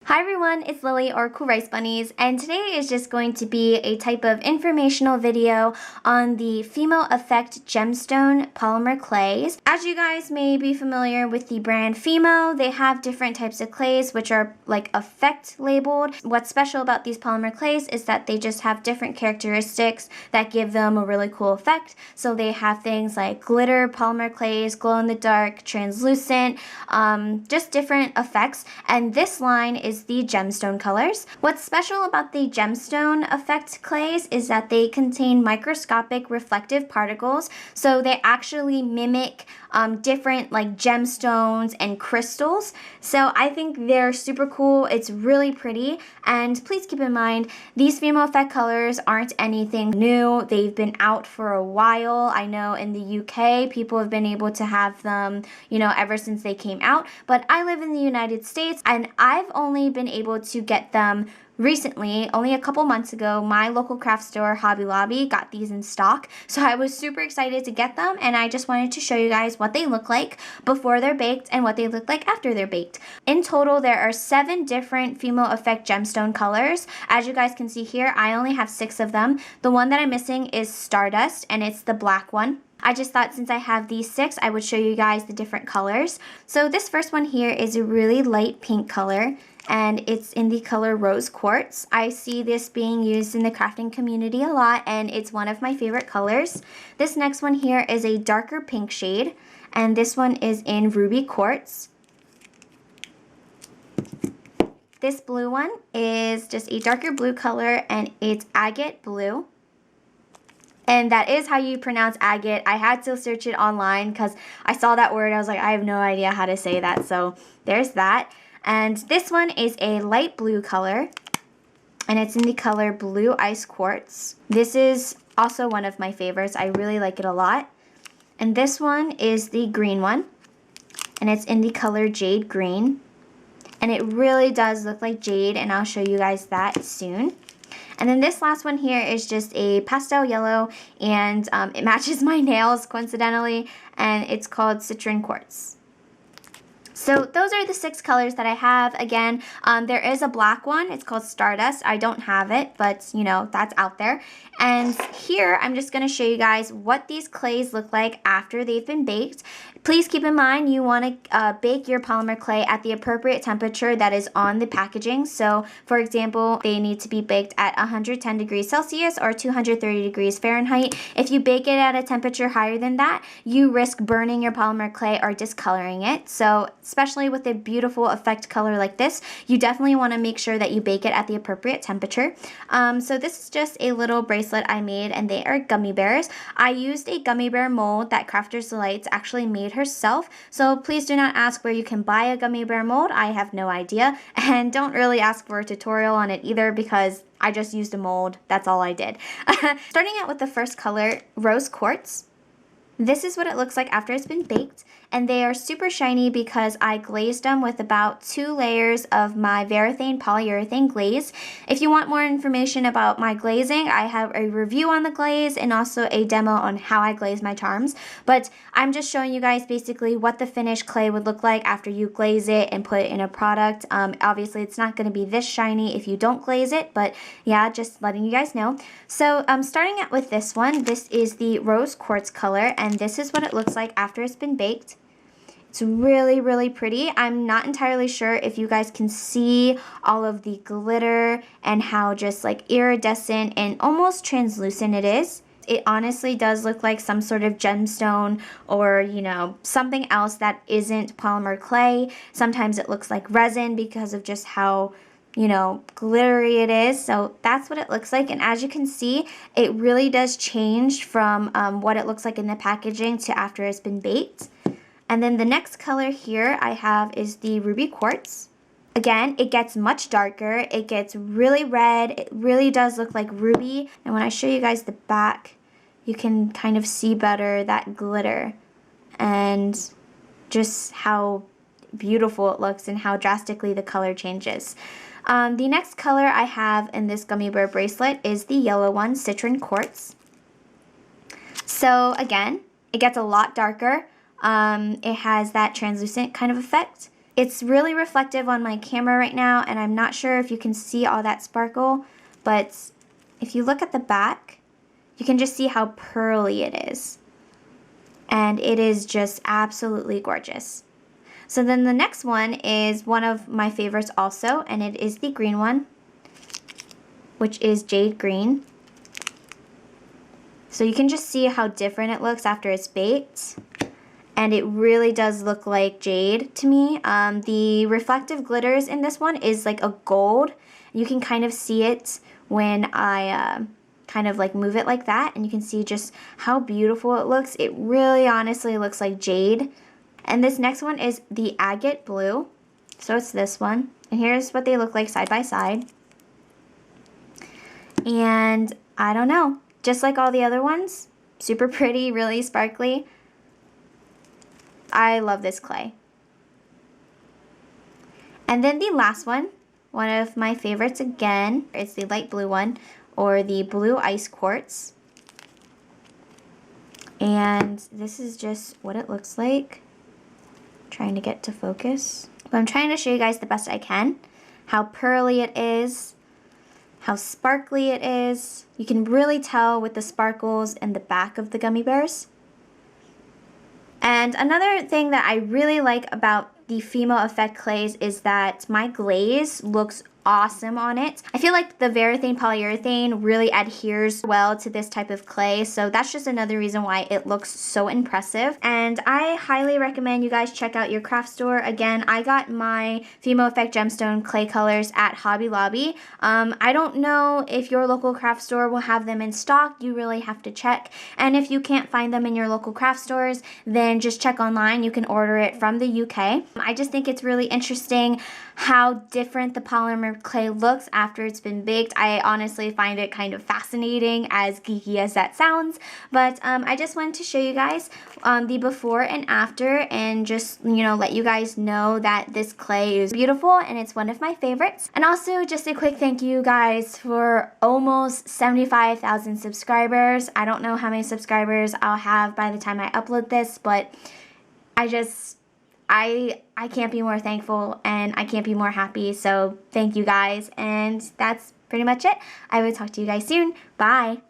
Hi everyone, it's Lily or Cool Rice Bunnies, and today is just going to be a type of informational video on the FIMO Effect Gemstone Polymer Clays. As you guys may be familiar with the brand FIMO, they have different types of clays which are like effect labeled. What's special about these polymer clays is that they just have different characteristics that give them a really cool effect. So they have things like glitter polymer clays, glow in the dark, translucent, just different effects, and this line is the gemstone colors. What's special about the gemstone effect clays is that they contain microscopic reflective particles, so they actually mimic different like gemstones and crystals. So I think they're super cool. It's really pretty, and please keep in mind these FIMO Effect colors aren't anything new. They've been out for a while. I know in the UK people have been able to have them, ever since they came out, but I live in the United States and I've only been able to get them recently. Only a couple months ago, my local craft store, Hobby Lobby, got these in stock. So I was super excited to get them, and I just wanted to show you guys what they look like before they're baked and what they look like after they're baked. In total, there are 7 different FIMO Effect gemstone colors. As you guys can see here, I only have 6 of them. The one that I'm missing is Stardust, and it's the black one. I just thought since I have these 6, I would show you guys the different colors. So this first one here is a really light pink color, and it's in the color Rose Quartz. I see this being used in the crafting community a lot, and it's one of my favorite colors. This next one here is a darker pink shade, and this one is in Ruby Quartz. This blue one is just a darker blue color, and it's Agate Blue. And that is how you pronounce agate. I had to search it online because I saw that word. I was like, I have no idea how to say that. So there's that. And this one is a light blue color, and it's in the color Blue Ice Quartz. This is also one of my favorites. I really like it a lot. And this one is the green one, and it's in the color Jade Green. And it really does look like jade, and I'll show you guys that soon. And then this last one here is just a pastel yellow, and it matches my nails coincidentally, and it's called Citrine Quartz. So those are the 6 colors that I have. Again, there is a black one. It's called Stardust. I don't have it, but that's out there. And here I'm just going to show you guys what these clays look like after they've been baked. Please keep in mind you want to bake your polymer clay at the appropriate temperature that is on the packaging. So for example, they need to be baked at 110 degrees Celsius or 230 degrees Fahrenheit. If you bake it at a temperature higher than that, you risk burning your polymer clay or discoloring it. So especially with a beautiful effect color like this, you definitely want to make sure that you bake it at the appropriate temperature. So this is just a little bracelet I made, and they are gummy bears. I used a gummy bear mold that CrafterzDelights actually made herself, so please do not ask where you can buy a gummy bear mold. I have no idea, and don't really ask for a tutorial on it either because I just used a mold. That's all I did. Starting out with the first color, Rose Quartz. This is what it looks like after it's been baked, and they are super shiny because I glazed them with about 2 layers of my Valentine polyurethane glaze. If you want more information about my glazing, I have a review on the glaze and also a demo on how I glaze my charms, but I'm just showing you guys basically what the finished clay would look like after you glaze it and put it in a product. Obviously it's not going to be this shiny if you don't glaze it, but yeah, just letting you guys know. So starting out with this one, this is the Rose Quartz color, and this is what it looks like after it's been baked. It's really, really pretty. I'm not entirely sure if you guys can see all of the glitter and how just like iridescent and almost translucent it is. It honestly does look like some sort of gemstone or, something else that isn't polymer clay. Sometimes it looks like resin because of just how glittery it is. So that's what it looks like, and as you can see, it really does change from what it looks like in the packaging to after it's been baked. And then the next color here I have is the Ruby Quartz. Again, it gets much darker. It gets really red. It really does look like ruby, and when I show you guys the back, you can kind of see better that glitter and just how beautiful it looks and how drastically the color changes. The next color I have in this gummy bear bracelet is the yellow one, Citrine Quartz. So again, it gets a lot darker. It has that translucent kind of effect. It's really reflective on my camera right now, and I'm not sure if you can see all that sparkle, but if you look at the back, you can just see how pearly it is. And it is just absolutely gorgeous. So then the next one is one of my favorites also, and it is the green one, which is Jade Green. So you can just see how different it looks after it's baked. And it really does look like jade to me. The reflective glitters in this one is like a gold. You can kind of see it when I kind of like move it like that, and you can see just how beautiful it looks. It really honestly looks like jade. And this next one is the Agate Blue. So it's this one. And here's what they look like side by side. And I don't know, just like all the other ones, super pretty, really sparkly. I love this clay. And then the last one of my favorites again, is the light blue one, or the blue ice quartz. And this is just what it looks like. Trying to get to focus. But I'm trying to show you guys the best I can. How pearly it is. How sparkly it is. You can really tell with the sparkles in the back of the gummy bears. And another thing that I really like about the FIMO Effect clays is that my glaze looks awesome on it. I feel like the Valentine polyurethane really adheres well to this type of clay, so that's just another reason why it looks so impressive. And I highly recommend you guys check out your craft store. Again, I got my FIMO Effect gemstone clay colors at Hobby Lobby. I don't know if your local craft store will have them in stock. You really have to check. And if you can't find them in your local craft stores, then just check online. You can order it from the UK. I just think it's really interesting how different the polymer clay looks after it's been baked. I honestly find it kind of fascinating, as geeky as that sounds, but I just wanted to show you guys the before and after, and just, you know, let you guys know that this clay is beautiful and it's one of my favorites. And also just a quick thank you guys for almost 75,000 subscribers. I don't know how many subscribers I'll have by the time I upload this, but I can't be more thankful and I can't be more happy, so thank you guys, and that's pretty much it. I will talk to you guys soon. Bye!